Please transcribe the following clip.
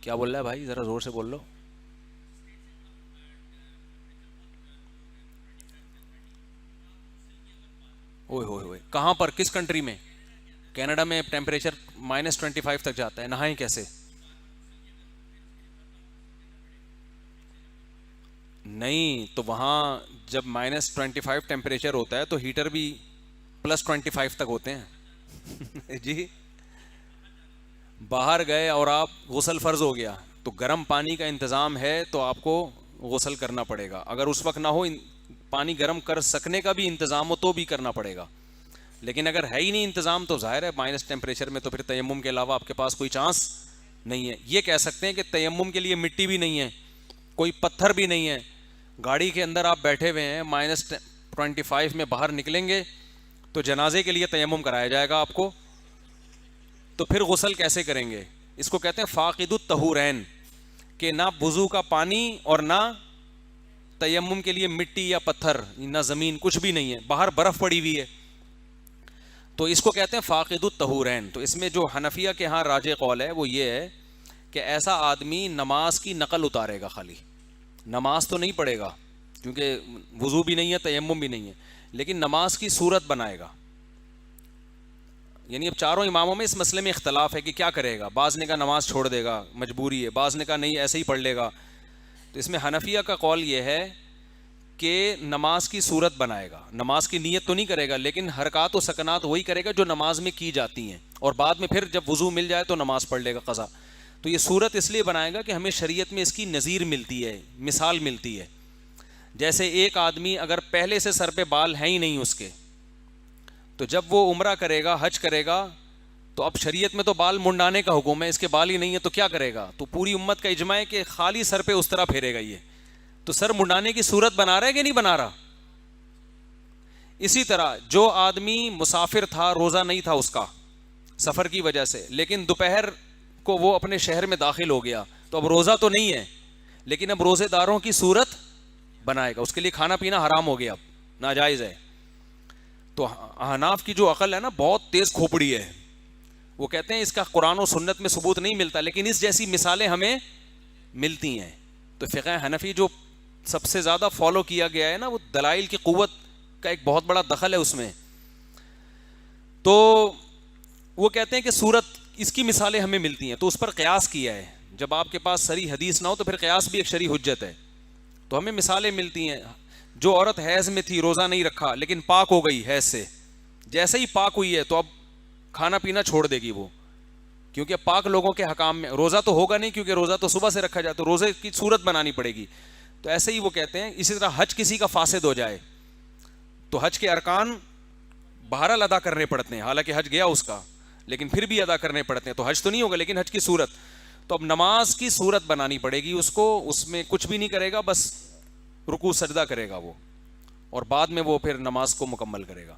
کیا بول رہا ہے بھائی؟ ذرا زور سے بول لو. اوئے ہوئے ہوئے، کہاں پر، کس کنٹری میں؟ کینیڈا میں ٹیمپریچر -25 تک جاتا ہے، نہائیں کیسے؟ نہیں تو وہاں جب -25 ٹیمپریچر ہوتا ہے تو ہیٹر بھی +25 تک ہوتے ہیں. جی باہر گئے اور آپ غسل فرض ہو گیا تو گرم پانی کا انتظام ہے تو آپ کو غسل کرنا پڑے گا. اگر اس وقت نہ ہو، پانی گرم کر سکنے کا بھی انتظام ہو تو بھی کرنا پڑے گا. لیکن اگر ہے ہی نہیں انتظام تو ظاہر ہے مائنس ٹیمپریچر میں تو پھر تیمم کے علاوہ آپ کے پاس کوئی چانس نہیں ہے. یہ کہہ سکتے ہیں کہ تیمم کے لیے مٹی بھی نہیں ہے، کوئی پتھر بھی نہیں ہے. گاڑی کے اندر آپ بیٹھے ہوئے ہیں، -25 میں باہر نکلیں گے تو جنازے کے لیے تیمم کرایا جائے گا آپ کو، تو پھر غسل کیسے کریں گے؟ اس کو کہتے ہیں فاقد الطہورین، کہ نہ وضو کا پانی اور نہ تیمم کے لیے مٹی یا پتھر، نہ زمین، کچھ بھی نہیں ہے، باہر برف پڑی ہوئی ہے. تو اس کو کہتے ہیں فاقد الطہورین. تو اس میں جو حنفیہ کے ہاں راجح قول ہے وہ یہ ہے کہ ایسا آدمی نماز کی نقل اتارے گا، خالی نماز تو نہیں پڑھے گا کیونکہ وضو بھی نہیں ہے، تیمم بھی نہیں ہے، لیکن نماز کی صورت بنائے گا. یعنی اب چاروں اماموں میں اس مسئلے میں اختلاف ہے کہ کیا کرے گا. بعض نے کہا نماز چھوڑ دے گا، مجبوری ہے، بعض نے کہا نہیں ایسے ہی پڑھ لے گا. تو اس میں حنفیہ کا قول یہ ہے کہ نماز کی صورت بنائے گا. نماز کی نیت تو نہیں کرے گا لیکن حرکات و سکنات وہی کرے گا جو نماز میں کی جاتی ہیں، اور بعد میں پھر جب وضو مل جائے تو نماز پڑھ لے گا قضا. تو یہ صورت اس لیے بنائے گا کہ ہمیں شریعت میں اس کی نظیر ملتی ہے، مثال ملتی ہے. جیسے ایک آدمی اگر پہلے سے سر پہ بال ہیں ہی نہیں اس کے، تو جب وہ عمرہ کرے گا، حج کرے گا، تو اب شریعت میں تو بال منڈانے کا حکم ہے، اس کے بال ہی نہیں ہے تو کیا کرے گا؟ تو پوری امت کا اجماع ہے کہ خالی سر پہ اس طرح پھیرے گا. یہ تو سر منڈانے کی صورت بنا رہا ہے کہ نہیں بنا رہا؟ اسی طرح جو آدمی مسافر تھا، روزہ نہیں تھا اس کا سفر کی وجہ سے، لیکن دوپہر کو وہ اپنے شہر میں داخل ہو گیا، تو اب روزہ تو نہیں ہے لیکن اب روزے داروں کی صورت بنائے گا. اس کے لیے کھانا پینا حرام ہو گیا، اب ناجائز ہے. تو احناف کی جو عقل ہے نا بہت تیز کھوپڑی ہے. وہ کہتے ہیں اس کا قرآن و سنت میں ثبوت نہیں ملتا لیکن اس جیسی مثالیں ہمیں ملتی ہیں. تو فقہ حنفی جو سب سے زیادہ فالو کیا گیا ہے نا، وہ دلائل کی قوت کا ایک بہت بڑا دخل ہے اس میں. تو وہ کہتے ہیں کہ صورت، اس کی مثالیں ہمیں ملتی ہیں تو اس پر قیاس کیا ہے. جب آپ کے پاس صریح حدیث نہ ہو تو پھر قیاس بھی ایک شرعی حجت ہے. تو ہمیں مثالیں ملتی ہیں. جو عورت حیض میں تھی، روزہ نہیں رکھا لیکن پاک ہو گئی حیض سے، جیسے ہی پاک ہوئی ہے تو اب کھانا پینا چھوڑ دے گی وہ، کیونکہ پاک لوگوں کے حکام میں روزہ تو ہوگا نہیں، کیونکہ روزہ تو صبح سے رکھا جائے تو روزے کی صورت بنانی پڑے گی. تو ایسے ہی وہ کہتے ہیں. اسی طرح حج کسی کا فاسد ہو جائے تو حج کے ارکان بہرحال ادا کرنے پڑتے ہیں، حالانکہ حج گیا اس کا لیکن پھر بھی ادا کرنے پڑتے ہیں. تو حج تو نہیں ہوگا لیکن حج کی صورت. تو اب نماز کی صورت بنانی پڑے گی اس کو. اس میں کچھ بھی نہیں کرے گا، بس رکوع سجدہ کرے گا وہ، اور بعد میں وہ پھر نماز کو مکمل کرے گا.